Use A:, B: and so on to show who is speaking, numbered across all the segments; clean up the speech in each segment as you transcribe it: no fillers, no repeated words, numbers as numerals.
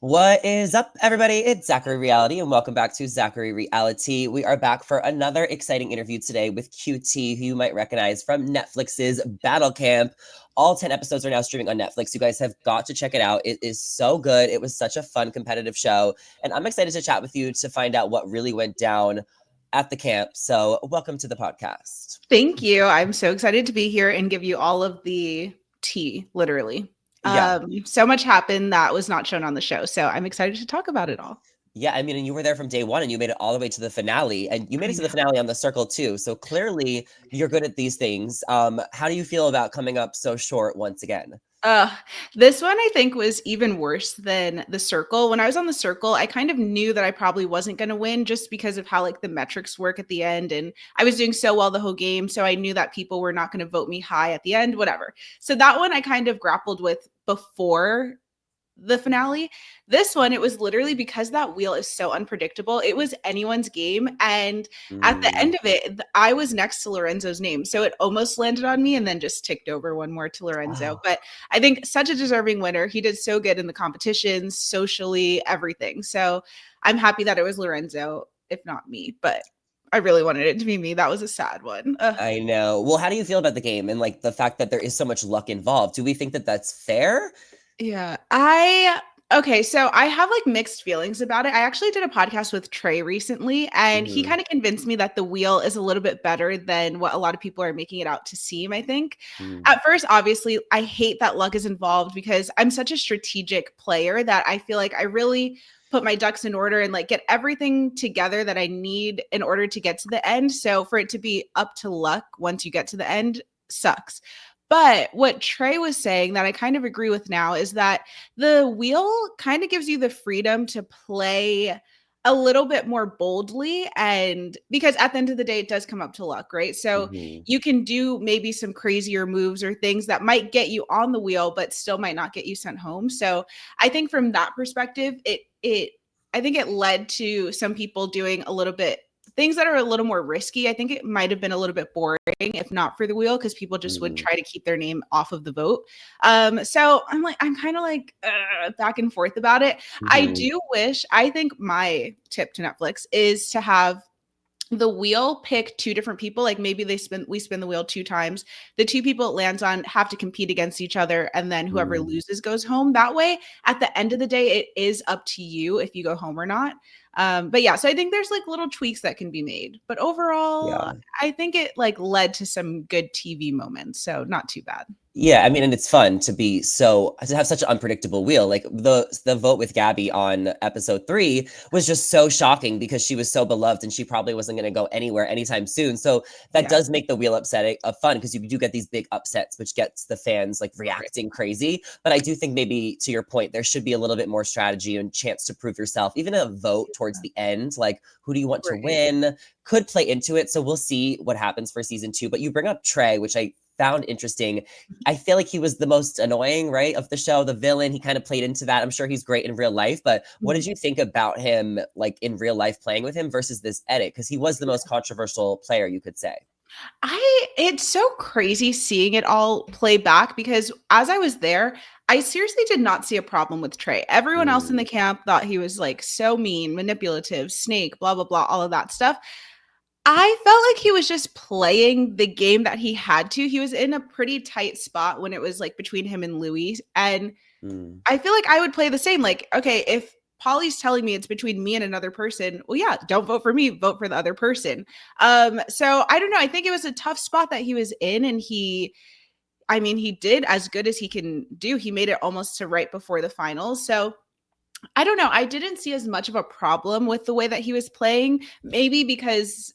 A: What is up, everybody? It's Zachary Reality, and welcome back to Zachary Reality. We are back for another exciting interview today with QT, who you might recognize from Netflix's Battle Camp. All 10 episodes are now streaming on Netflix. You guys have got to check it out. It is so good. It was such a fun, competitive show, and I'm excited to chat with you to find out what really went down at the camp. So, welcome to the podcast.
B: Thank you. I'm so excited to be here and give you all of the tea, literally.
A: Yeah.
B: So much happened that was not shown on the show. So I'm excited to talk about it all.
A: Yeah, I mean, and you were there from day one and you made it all the way to the finale, and you made
B: I
A: it to the
B: know.
A: finale on the circle too. So clearly you're good at these things. How do you feel about coming up so short once again?
B: Uh, this one I think was even worse than the circle. When I was on the circle, I kind of knew that I probably wasn't going to win just because of how like the metrics work at the end. And I was doing so well the whole game. So I knew that people were not going to vote me high at the end, whatever. So that one I kind of grappled with before the finale. This one, it was literally because that wheel is so unpredictable. It was anyone's game. And at the
A: Mm,
B: end of it, I was next to Lorenzo's name. So it almost landed on me and then just ticked over one more to Lorenzo.
A: wow.
B: But I think such a deserving winner. He did so good in the competitions, socially, everything. So I'm happy that it was Lorenzo, if not me. But I really wanted it to be me. That was a sad one.
A: I know. Well, how do you feel about the game and like the fact that there is so much luck involved? Do we think that that's fair?
B: Yeah. So I have like mixed feelings about it. I actually did a podcast with Trey recently, and he
A: Hmm.
B: kind of convinced me that the wheel is a little bit better than what a lot of people are making it out to seem, I think.
A: Mm,
B: At first, obviously, I hate that luck is involved because I'm such a strategic player that I feel like I really put my ducks in order and like get everything together that I need in order to get to the end. So for it to be up to luck once you get to the end sucks. But what Trey was saying that I kind of agree with now is that the wheel kind of gives you the freedom to play a little bit more boldly. And because at the end of the day, it does come up to luck, right? So
A: hmm.
B: you can do maybe some crazier moves or things that might get you on the wheel, but still might not get you sent home. So I think from that perspective, I think it led to some people doing a little bit things that are a little more risky. I think it might have been a little bit boring if not for the wheel because people just would
A: Mm,
B: try to keep their name off of the vote. So I'm kind of like back and forth about it. I
A: hmm.
B: do wish, I think my tip to Netflix is to have the wheel pick two different people. Like maybe we spin the wheel two times. The two people it lands on have to compete against each other, and then whoever
A: Mm,
B: loses goes home. That way, at the end of the day, it is up to you if you go home or not. But yeah, so I think there's like little tweaks that can be made. But overall,
A: yeah.
B: I think it like led to some good TV moments. So not too bad.
A: Yeah, I mean, and it's fun to be to have such an unpredictable wheel. Like the vote with Gabby on episode 3 was just so shocking because she was so beloved and she probably wasn't going to go anywhere anytime soon. So that
B: Yeah.
A: does make the wheel upsetting fun because you do get these big upsets, which gets the fans like reacting crazy. But I do think maybe to your point, there should be a little bit more strategy and chance to prove yourself. Even a vote towards the end, like who do you want to
B: Right.
A: win, could play into it. So we'll see what happens for season 2. But you bring up Trey, which I found interesting. I feel like he was the most annoying, right, of the show, the villain. He kind of played into that. I'm sure he's great in real life, but what did
B: Mhm.
A: you think about him, like in real life, playing with him versus this edit? Because he was the most controversial player, you could say.
B: It's so crazy seeing it all play back because as I was there, I seriously did not see a problem with Trey. Everyone else in the
A: Mm,
B: camp thought he was like so mean, manipulative, snake, blah, blah, blah, all of that stuff. I felt like he was just playing the game that he had to. He was in a pretty tight spot when it was like between him and Louis. And
A: mm,
B: I feel like I would play the same. Like, okay, if Polly's telling me it's between me and another person, well, yeah, don't vote for me, vote for the other person. So I don't know. I think it was a tough spot that he was in, and he did as good as he can do. He made it almost to right before the finals. So I don't know. I didn't see as much of a problem with the way that he was playing. Maybe because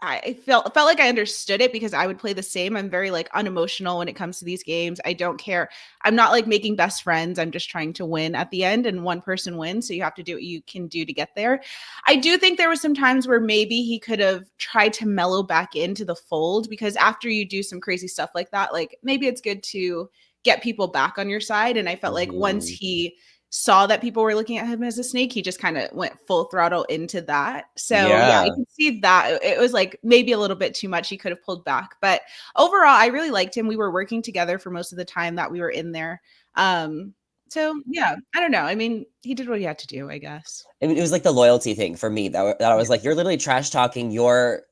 B: I felt like I understood it because I would play the same. I'm very like unemotional when it comes to these games. I don't care. I'm not like making best friends. I'm just trying to win at the end and one person wins. So you have to do what you can do to get there. I do think there was some times where maybe he could have tried to mellow back into the fold because after you do some crazy stuff like that, like maybe it's good to get people back on your side. And I felt like once
A: mhm.
B: he saw that people were looking at him as a snake, he just kind of went full throttle into that. So yeah, I
A: Yeah.
B: can see that it was like maybe a little bit too much. He could have pulled back, but overall, I really liked him. We were working together for most of the time that we were in there. Um, So, yeah, I don't know. I mean, he did what he had to do, I guess.
A: I mean, it was like the loyalty thing for me that I
B: Yeah.
A: was like, you're literally trash talking your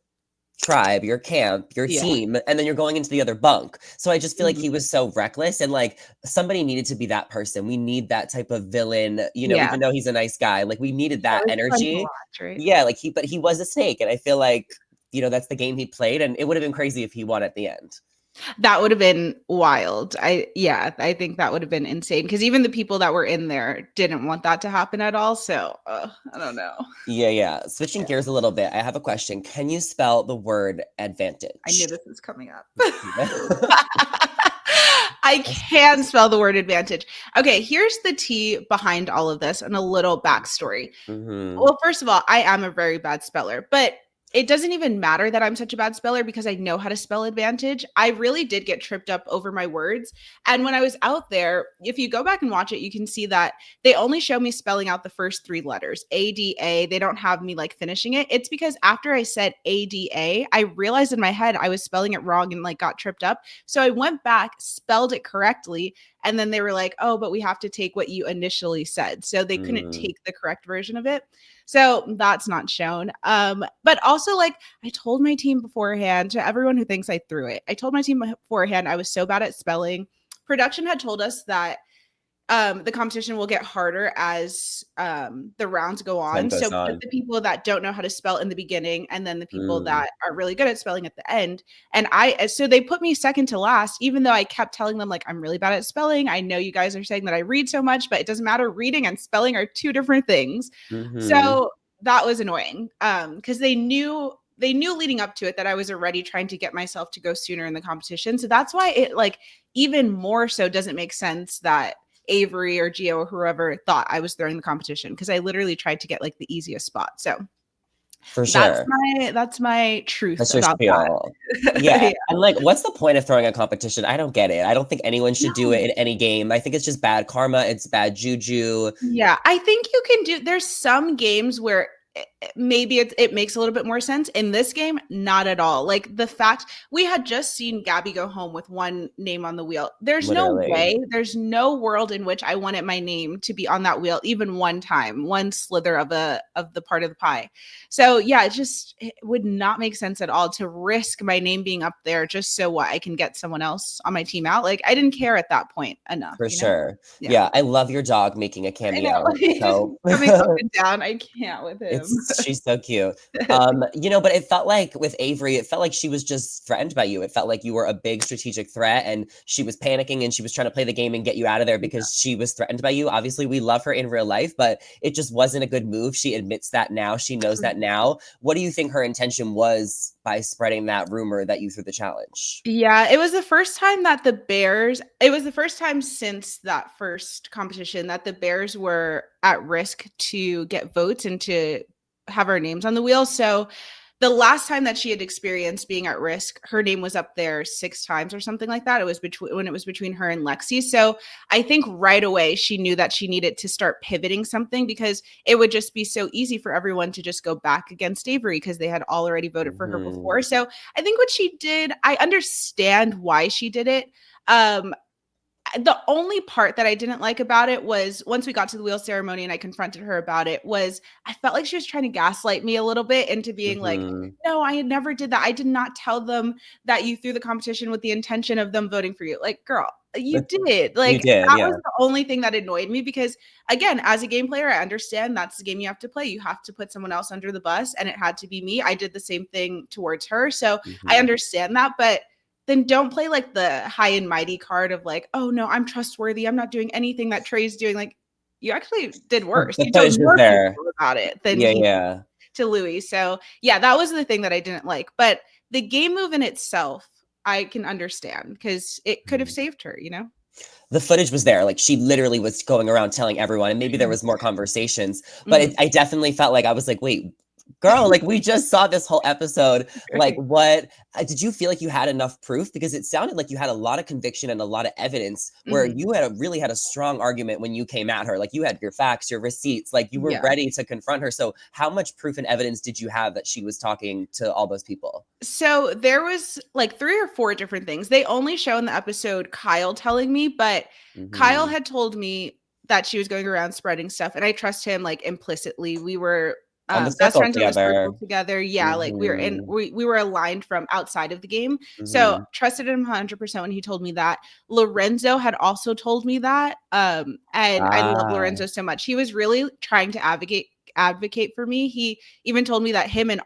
A: tribe, your camp, your
B: Yeah.
A: team, and then you're going into the other bunk. So I just feel like
B: Mhm.
A: he was so reckless and like somebody needed to be that person. We need that type of villain,
B: Yeah.
A: even though he's a nice guy. Like we needed
B: Yeah,
A: that
B: it was fun to
A: energy.
B: watch, right?
A: Yeah, like but he was a snake. And I feel like, that's the game he played. And it would have been crazy if he won at the end.
B: That would have been wild. I think that would have been insane because even the people that were in there didn't want that to happen at all. So, I don't know.
A: Yeah, yeah. Switching
B: Yeah,
A: gears a little bit, I have a question. Can you spell the word
B: I knew
A: advantage?
B: this was coming up.
A: Yeah.
B: I can spell the word advantage. Okay, here's the tea behind all of this and a little backstory.
A: Mm-hmm.
B: Well, first of all, I am a very bad speller, but it doesn't even matter that I'm such a bad speller because I know how to spell advantage. I really did get tripped up over my words. And when I was out there, if you go back and watch it, you can see that they only show me spelling out the first three letters, ADA. They don't have me like finishing it. It's because after I said ADA, I realized in my head I was spelling it wrong and like got tripped up. So I went back, spelled it correctly, and then they were like, oh, but we have to take what you initially said. So they couldn't
A: Mm,
B: take the correct version of it. So that's not shown. But also, like, I told my team beforehand to everyone who thinks I threw it, I told my team beforehand I was so bad at spelling. Production had told us that the competition will get harder as the rounds go
A: time
B: on. So
A: goes
B: put
A: on.
B: the people that don't know how to spell in the beginning, and then the people
A: Mm,
B: that are really good at spelling at the end. And so they put me second to last, even though I kept telling them like I'm really bad at spelling. I know you guys are saying that I read so much, but it doesn't matter. Reading and spelling are two different things.
A: mm-hmm.
B: So that was annoying because they knew leading up to it that I was already trying to get myself to go sooner in the competition. So that's why it like even more so doesn't make sense that Avori or Geo or whoever thought I was throwing the competition because I literally tried to get like the easiest spot. So
A: For
B: that's
A: sure.
B: my truth
A: That's your
B: about
A: spiel.
B: that.
A: Yeah,
B: Yeah.
A: and, like, what's the point of throwing a competition? I don't get it. I don't think anyone should do it
B: No.
A: in any game. I think it's just bad karma, it's bad juju.
B: Yeah, I think you can do there's some games where maybe it makes a little bit more sense. In this game, not at all. Like the fact we had just seen Gabby go home with one name on the wheel.
A: Literally.
B: There's no world in which I wanted my name to be on that wheel even one time, one slither of the part of the pie. So yeah, it would not make sense at all to risk my name being up there just so what I can get someone else on my team out. Like I didn't care at that point enough,
A: For
B: you know?
A: sure.
B: Yeah.
A: Yeah, I love your dog making a
B: I know.
A: cameo.
B: He's just
A: So
B: coming up and down. I can't with him.
A: she's so cute. But it felt like with Avery, it felt like she was just threatened by you. It felt like you were a big strategic threat and she was panicking and she was trying to play the game and get you out of there
B: Yeah.
A: because she was threatened by you. Obviously, we love her in real life, but it just wasn't a good move. She admits that now. She knows that now. What do you think her intention was by spreading that rumor that you threw the challenge?
B: Yeah, it was the first time since that first competition that the Bears were at risk to get votes and to have our names on the wheel. So the last time that she had experienced being at risk, her name was up there 6 times or something like that. It was between her and Lexi. So I think right away she knew that she needed to start pivoting something because it would just be so easy for everyone to just go back against Avery because they had already voted for her
A: Mhm.
B: before. So I think what she did, I understand why she did it. Um, the only part that I didn't like about it was once we got to the wheel ceremony and I confronted her about it was I felt like she was trying to gaslight me a little bit into being like,
A: Mhm.
B: no, I never did that. I did not tell them that you threw the competition with the intention of them voting for you. Like, girl, you did.
A: You
B: Like,
A: did,
B: that was
A: yeah.
B: the only thing that annoyed me because, again, as a game player, I understand that's the game you have to play. You have to put someone else under the bus, and it had to be me. I did the same thing towards her. So I
A: Mhm.
B: understand that. But then don't play like the high and mighty card of like, oh no, I'm trustworthy. I'm not doing anything that Trey's doing. Like, you actually did worse.
A: The
B: You told
A: footage was
B: more
A: there.
B: people about it than
A: Yeah,
B: he
A: yeah.
B: to Louis. So yeah, that was the thing that I didn't like. But the game move in itself, I can understand because it could have
A: Mhm.
B: saved her, you know?
A: The footage was there, like, she literally was going around telling everyone, and maybe there was more conversations, but
B: Mhm.
A: I definitely felt like I was like, "Wait, girl, like, we just saw this whole episode, like, what" did you feel like you had enough proof? Because it sounded like you had a lot of conviction and a lot of evidence where
B: Mhm.
A: you really had a strong argument when you came at her, like, you had your facts, your receipts, like, you were
B: Yeah.
A: ready to confront her, so how much proof and evidence did you have that she was talking to all those people?
B: So there was like 3 or 4 different things. They only show in the episode Kyle telling me, but Kyle
A: Mhm.
B: had told me that she was going around spreading stuff, and I trust him like implicitly. We were
A: On the
B: best
A: circle
B: friends on the circle
A: together.
B: together. Yeah, like we were in
A: Mhm,
B: we were aligned from outside of the game. So
A: mhm.
B: trusted him 100% when he told me that. Lorenzo had also told me that. And I love
A: Ah,
B: Lorenzo so much. He was really trying to advocate for me. He even told me that him and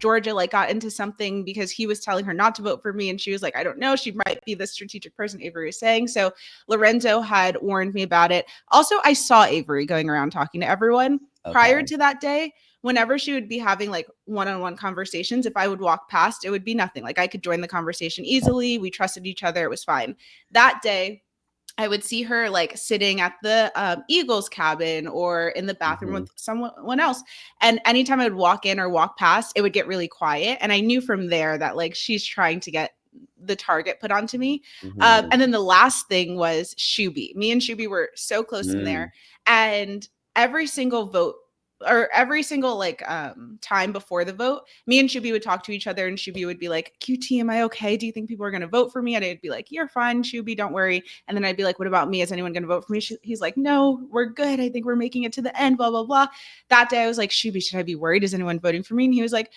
B: Georgia like got into something because he was telling her not to vote for me, and she was like, I don't know, she might be the strategic person Avery is saying. So Lorenzo had warned me about it. Also, I saw Avery going around talking to everyone prior
A: okay.
B: to that day. Whenever she would be having like one-on-one conversations, if I would walk past, it would be nothing. Like I could join the conversation easily. We trusted each other. It was fine. That day, I would see her like sitting at the Eagles cabin or in the bathroom
A: Mhm,
B: with someone else. And anytime I would walk in or walk past, it would get really quiet. And I knew from there that like she's trying to get the target put onto me.
A: mhm,
B: And then the last thing was Shuby. Me and Shuby were so close in there.
A: mm,
B: And every single vote or every single like time before the vote, me and Shuby would talk to each other and Shuby would be like, QT, am I okay? Do you think people are going to vote for me? And I'd be like, you're fine, Shuby, don't worry. And then I'd be like, what about me? Is anyone going to vote for me? He's like, no, we're good. I think we're making it to the end, blah, blah, blah. That day I was like, Shuby, should I be worried? Is anyone voting for me? And he was like,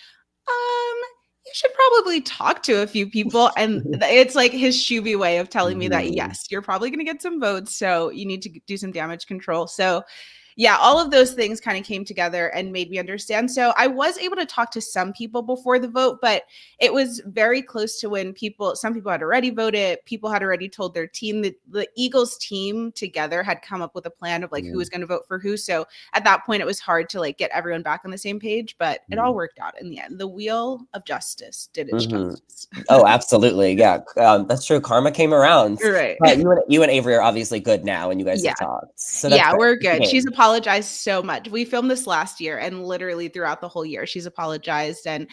B: you should probably talk to a few people. And it's like his Shuby way of telling me that,
A: mhm,
B: yes, you're probably going to get some votes. So you need to do some damage control. So yeah, all of those things kind of came together and made me understand. So I was able to talk to some people before the vote, but it was very close to when some people had already voted, people had already told their team. The Eagles team together had come up with a plan of like who
A: mhm,
B: was going to vote for who. So at that point, it was hard to like get everyone back on the same page, but it all
A: mhm,
B: worked out in the end. The wheel of justice did its
A: mhm.
B: justice.
A: Oh, absolutely, yeah, that's true, karma came around.
B: You're right.
A: But you and Avery are obviously good now, and you guys have
B: Yeah.
A: talked, so that's
B: Yeah,
A: great.
B: we're
A: It's a
B: good. She's
A: game.
B: apologized so much. We filmed this last year and literally throughout the whole year, she's apologized. And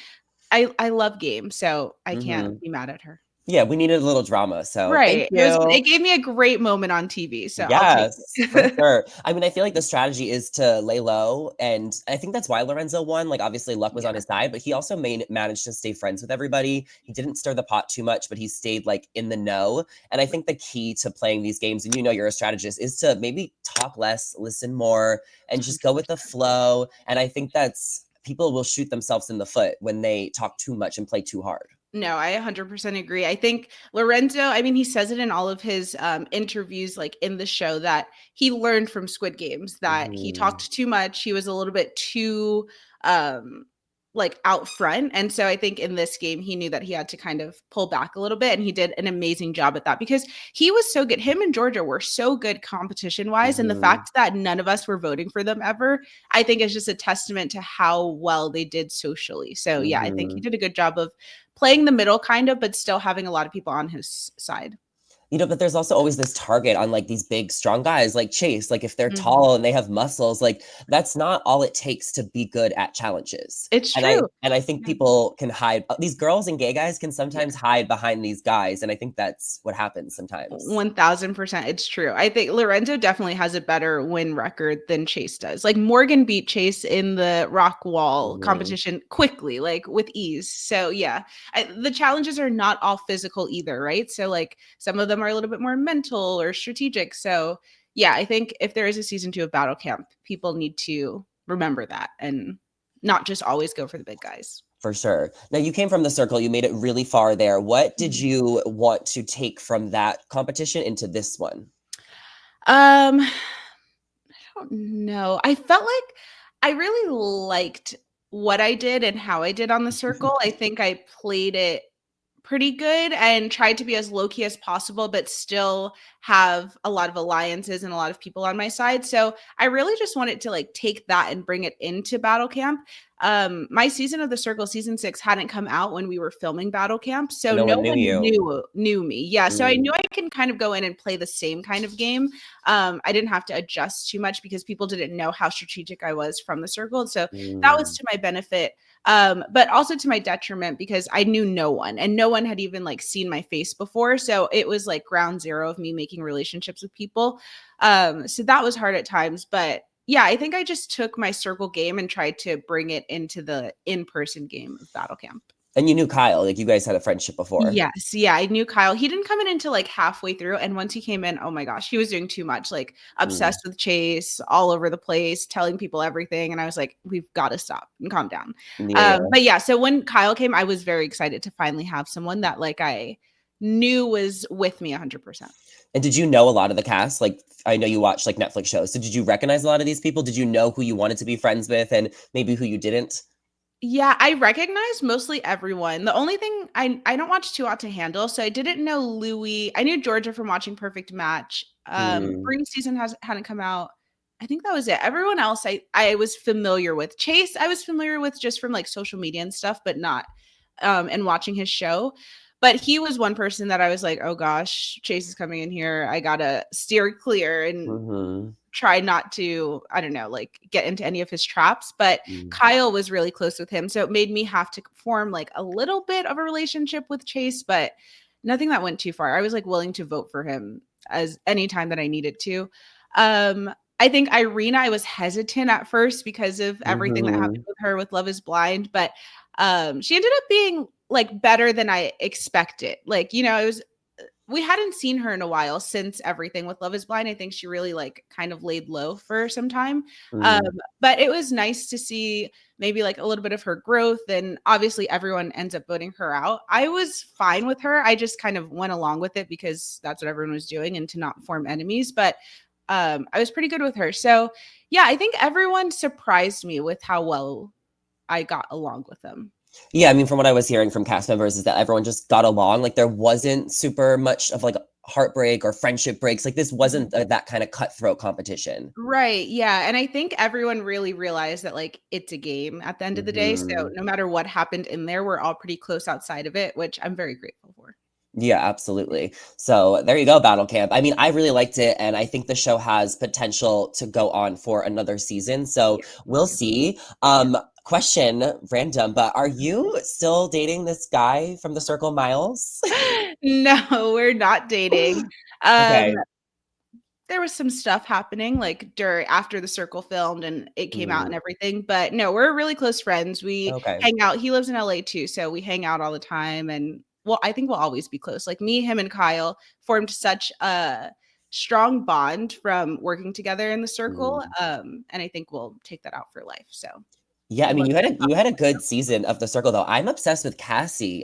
B: I love games, so I can't
A: Mhm.
B: be mad at her.
A: Yeah, we needed a little drama, so thank
B: Right. It
A: you.
B: gave me a great moment on TV, so I'll take
A: Yes, for
B: it.
A: sure. I mean, I feel like the strategy is to lay low, and I think that's why Lorenzo won. Like, obviously, luck was on
B: Yeah.
A: his side, but he also managed to stay friends with everybody. He didn't stir the pot too much, but he stayed like in the know. And I think the key to playing these games, and you know, you're a strategist, is to maybe talk less, listen more, and just go with the
B: 100%.
A: flow. And I think that's people will shoot themselves in the foot when they talk too much and play too hard.
B: No, I 100% agree. I think Lorenzo, I mean, he says it in all of his interviews, like in the show, that he learned from Squid Games that he
A: Mhm,
B: talked too much. He was a little bit too um, like out front. And so I think in this game, he knew that he had to kind of pull back a little bit. And he did an amazing job at that because he was so good. Him and Georgia were so good competition wise. And the
A: mhm,
B: fact that none of us were voting for them ever, I think is just a testament to how well they did socially. So yeah, I think he
A: mhm.
B: did a good job of playing the middle kind of, but still having a lot of people on his side.
A: You know, but there's also always this target on like these big, strong guys like Chase. Like, if they're
B: Mhm.
A: tall and they have muscles, like that's not all it takes to be good at challenges.
B: It's
A: And I
B: true.
A: and I think
B: Yeah.
A: people can hide. These girls and gay guys can
B: Yeah.
A: sometimes hide behind these guys, and I think that's what happens sometimes.
B: 1000%. It's true. I think Lorenzo definitely has a better win record than Chase does. Like Morgan beat Chase in the rock wall
A: Mhm,
B: competition quickly, like with ease. So yeah, the challenges are not all physical either, right? So like some of them are a little bit more mental or strategic. So yeah, I think if there is a season 2 of Battle Camp, people need to remember that and not just always go for the big guys.
A: for sure. Now, you came from the circle. You made it really far there. What did
B: Mhm.
A: you want to take from that competition into this one?
B: I don't know. I felt like I really liked what I did and how I did on the circle. I think I played it pretty good and tried to be as low key as possible, but still have a lot of alliances and a lot of people on my side. So I really just wanted to like take that and bring it into Battle Camp. My season of the Circle, season 6, hadn't come out when we were filming Battle Camp, so
A: No
B: no
A: one knew
B: one
A: you.
B: knew me. Yeah, so I knew
A: Mm,
B: I can kind of go in and play the same kind of game. I didn't have to adjust too much because people didn't know how strategic I was from the Circle, so that was
A: mm.
B: to my benefit, but also to my detriment because I knew no one and no one had even like seen my face before. So it was like ground zero of me making relationships with people. So that was hard at times. But yeah, I think I just took my circle game and tried to bring it into the in-person game of Battle Camp.
A: And you knew Kyle, like you guys had a friendship before.
B: Yes, yeah, I knew Kyle. He didn't come in until, like, halfway through, and once he came in, oh my gosh, he was doing too much, like,
A: Mm.
B: obsessed with Chase, all over the place, telling people everything, and I was like, "We've gotta stop and calm down."
A: Yeah, yeah.
B: But yeah, so when Kyle came, I was very excited to finally have someone that, like, I knew was with me 100%.
A: And did you know a lot of the cast? Like, I know you watch like Netflix shows. So did you recognize a lot of these people? Did you know who you wanted to be friends with and maybe who you didn't?
B: Yeah, I recognize mostly everyone. The only thing I don't watch Too Hot to Handle, so I didn't know Louis. I knew Georgia from watching Perfect Match.
A: Mm,
B: Spring season hadn't come out. I think that was it. Everyone else I was familiar with. Chase, I was familiar with just from like social media and stuff, but not and watching his show. But he was one person that I was like, oh gosh, Chase is coming in here. I gotta steer clear and
A: mhm,
B: try not to, I don't know, like get into any of his traps. But
A: mm,
B: Kyle was really close with him. So it made me have to form like a little bit of a relationship with Chase, but nothing that went too far. I was like willing to vote for him as any time that I needed to. I think Irina, I was hesitant at first because of everything that happened
A: mhm,
B: with her with Love is Blind, but she ended up being like better than I expected. Like, you know, it was we hadn't seen her in a while since everything with Love is Blind. I think she really like kind of laid low for some time. Um,
A: mm,
B: but it was nice to see maybe like a little bit of her growth. And obviously, everyone ends up voting her out. I was fine with her. I just kind of went along with it because that's what everyone was doing and to not form enemies. But I was pretty good with her. So yeah, I think everyone surprised me with how well I got along with them.
A: Yeah, I mean, from what I was hearing from cast members is that everyone just got along. Like there wasn't super much of like heartbreak or friendship breaks. Like this wasn't that kind of cutthroat competition.
B: Right, yeah, and I think everyone really realized that, like, it's a game at the end of the day, so
A: Mhm.
B: no matter what happened in there, we're all pretty close outside of it, which I'm very grateful for.
A: Yeah, absolutely. So there you go, Battle Camp. I mean, I really liked it, and I think the show has potential to go on for another season. So
B: Yeah, me
A: we'll
B: too.
A: see.
B: Yeah.
A: Question, random, but are you still dating this guy from the Circle, Miles?
B: No, we're not dating. Um,
A: Okay.
B: there was some stuff happening, like, during after The Circle filmed and it came out and
A: Mm,
B: everything, but no, we're really close friends. We
A: okay.
B: hang out. He lives in LA too, so we hang out all the time, and well, I think we'll always be close. Like, me, him, and Kyle formed such a strong bond from working together in The Circle,
A: Mm.
B: and I think we'll take that out for life, so
A: Yeah, I
B: I'd
A: mean,
B: love
A: you
B: to
A: had a
B: talk
A: you had a
B: more.
A: good season of the Circle, though. I'm obsessed with Cassie.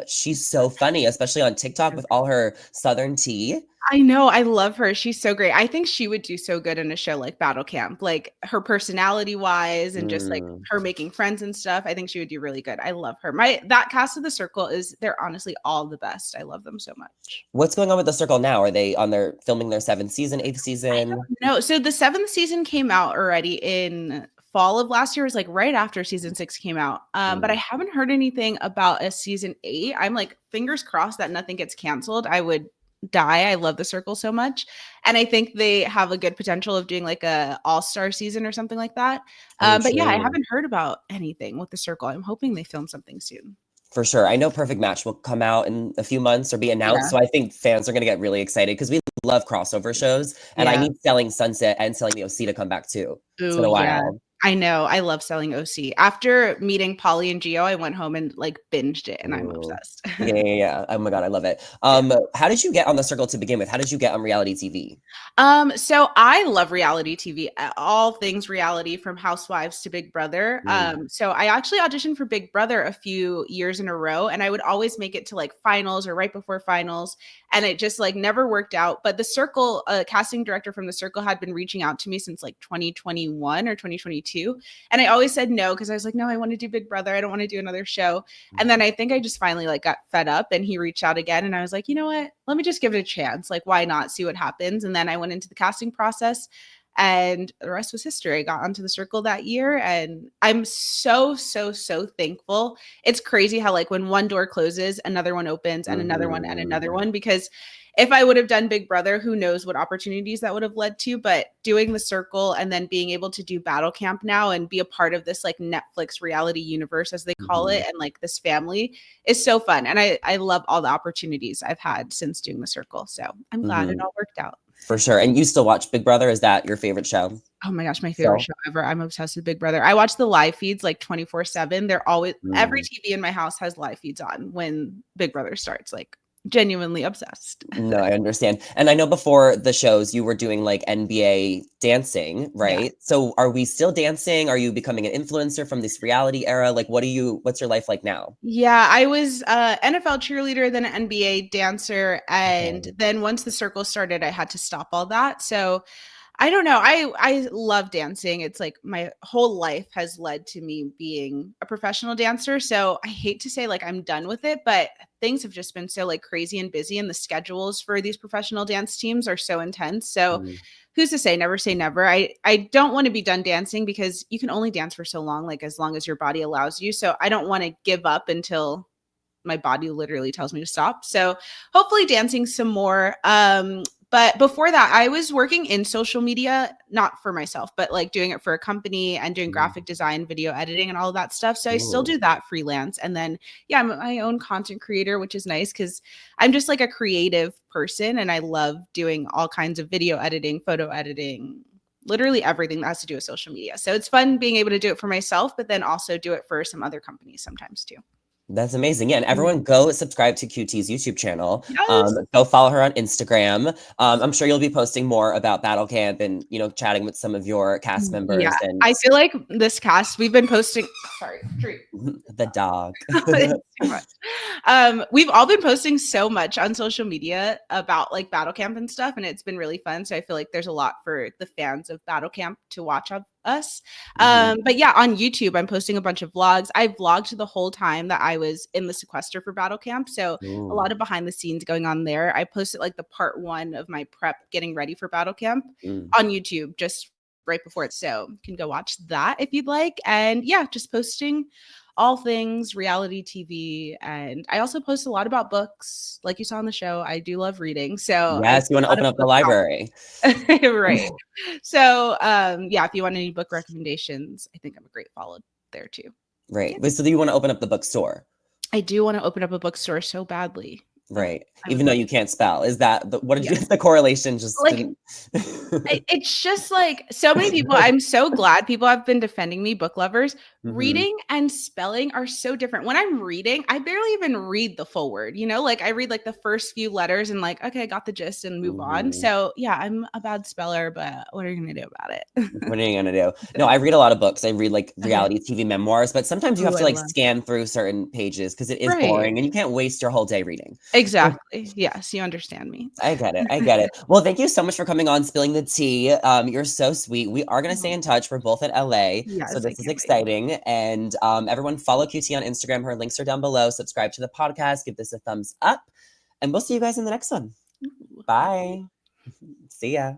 A: She's so funny, especially on TikTok with all her Southern tea.
B: I know, I love her, she's so great. I think she would do so good in a show like Battle Camp, like, her personality-wise and just, like,
A: Mm.
B: her making friends and stuff, I think she would do really good. I love her. My that cast of The Circle is they're honestly all the best. I love them so much.
A: What's going on with the Circle now? Are they on their filming their 7th season, 8th
B: I
A: season?
B: don't know. So the 7th season came out already in fall of last year. It was, like, right after season 6 came out, but I
A: Mm,
B: haven't heard anything about a season 8. I'm, like, fingers crossed that nothing gets canceled. I would die. I love The Circle so much, and I think they have a good potential of doing, like, a all-star season or something like that,
A: oh,
B: but yeah, I
A: true.
B: haven't heard about anything with The Circle. I'm hoping they film something soon.
A: For sure. I know Perfect Match will come out in a few months or be announced,
B: Yeah.
A: so I think fans are gonna get really excited because we love crossover shows, and I
B: Yeah.
A: need Selling Sunset and Selling the OC to come back too. It's
B: Oh
A: been a
B: yeah.
A: while.
B: I know. I love selling OC. After meeting Polly and Gio, I went home and, like, binged it, and I'm
A: Ooh.
B: obsessed.
A: Yeah, yeah, yeah. Oh my god, I love it.
B: Yeah.
A: How did you get on the Circle to begin with? How did you get on reality TV?
B: So I love reality TV, all things reality from Housewives to Big Brother.
A: Mm,
B: So I actually auditioned for Big Brother a few years in a row, and I would always make it to like finals or right before finals, and it just like never worked out. But the Circle, casting director from the Circle, had been reaching out to me since like 2021 or 2022, and I always said no because I was like, no, I want to do Big Brother. I don't want to do another show. And then I think I just finally like got fed up and he reached out again and I was like, you know what? Let me just give it a chance. Like, why not see what happens? And then I went into the casting process and the rest was history. I got onto the Circle that year and I'm so, so, so thankful. It's crazy how like when one door closes, another one opens and another one and another
A: mhm,
B: one because if I would have done Big Brother, who knows what opportunities that would have led to, but doing the Circle and then being able to do Battle Camp now and be a part of this like Netflix reality universe as they call
A: mhm.
B: it and like this family is so fun. And I love all the opportunities I've had since doing the Circle. So I'm glad it
A: Mhm.
B: all worked out.
A: For sure. And you still watch Big Brother? Is that your favorite show?
B: Oh my gosh, my favorite
A: So,
B: show ever. I'm obsessed with Big Brother. I watch the live feeds like 24/7. They're always every
A: mm,
B: TV in my house has live feeds on when Big Brother starts. Like genuinely obsessed.
A: no, I understand. And I know before the shows you were doing like NBA dancing,
B: Yeah.
A: right? So are we still dancing? Are you becoming an influencer from this reality era? Like what's your life like now?
B: Yeah, I was NFL cheerleader, then an NBA dancer, and
A: Okay.
B: then once the circle started, I had to stop all that. So I don't know. I love dancing. It's like my whole life has led to me being a professional dancer. So I hate to say like I'm done with it, but things have just been so like crazy and busy and the schedules for these professional dance teams are so intense. So
A: Mm,
B: who's to say never say never. I don't want to be done dancing because you can only dance for so long, like as long as your body allows you. So I don't want to give up until my body literally tells me to stop. So hopefully dancing some more. But before that, I was working in social media, not for myself, but like doing it for a company and doing
A: mm,
B: graphic design, video editing, and all of that stuff. So I still
A: ooh.
B: do that freelance. And then, yeah, I'm my own content creator, which is nice because I'm just like a creative person and I love doing all kinds of video editing, photo editing, literally everything that has to do with social media. So it's fun being able to do it for myself, but then also do it for some other companies sometimes too.
A: That's amazing. Yeah, and everyone
B: Mhm.
A: go subscribe to QT's YouTube channel.
B: Yes.
A: Go follow her on Instagram. I'm sure you'll be posting more about Battle Camp and chatting with some of your cast
B: Yeah,
A: members and
B: I feel like this cast we've been posting sorry, treat.
A: the dog.
B: It's too much. We've all been posting so much on social media about like Battle Camp and stuff, and it's been really fun. So I feel like there's a lot for the fans of Battle Camp to watch of us.
A: Mhm.
B: But yeah, on YouTube, I'm posting a bunch of vlogs. I vlogged the whole time that I was in the sequester for Battle Camp, so a
A: Ooh,
B: lot of behind the scenes going on there. I posted like the part one of my prep getting ready for Battle Camp
A: mm.
B: on YouTube just right before it. So you can go watch that if you'd like. And yeah, just posting all things reality TV. And I also post a lot about books. Like you saw on the show, I do love reading. So I
A: Yes, you
B: do
A: want
B: a
A: to
B: lot
A: open
B: of
A: up the
B: book
A: library.
B: talk. Right. So yeah, if you want any book recommendations, I think I'm a great follow there too.
A: Right.
B: Yeah.
A: Wait, so do you want to open up the bookstore?
B: I do want to open up a bookstore so badly. Yeah,
A: Right.
B: I would
A: Even though
B: love
A: you can't spell. Is that what did you
B: yes.
A: the correlation just
B: Like
A: didn't
B: it's just like so many people I'm so glad people have been defending me, book lovers.
A: Mhm.
B: Reading and spelling are so different. When I'm reading, I barely even read the full word, like I read like the first few letters and like, okay, I got the gist and move on.
A: Mhm.
B: So yeah, I'm a bad speller, but what are you gonna do about
A: What
B: it?
A: are you gonna do? No, I read a lot of books. I read like
B: Okay.
A: reality TV memoirs, but sometimes you have
B: Ooh,
A: to
B: I
A: like
B: love
A: scan through certain pages because it is
B: right.
A: boring and you can't waste your whole day reading.
B: Exactly. Yes, you understand me.
A: I get it. I get it. Well, thank you so much for coming on, spilling the tea. You're so sweet. We are going to stay in touch. We're both at LA, so
B: Yes, I
A: this is
B: can't wait.
A: exciting. And everyone follow QT on Instagram. Her links are down below. Subscribe to the podcast. Give this a thumbs up. And we'll see you guys in the next one.
B: Ooh, bye.
A: Bye. See ya.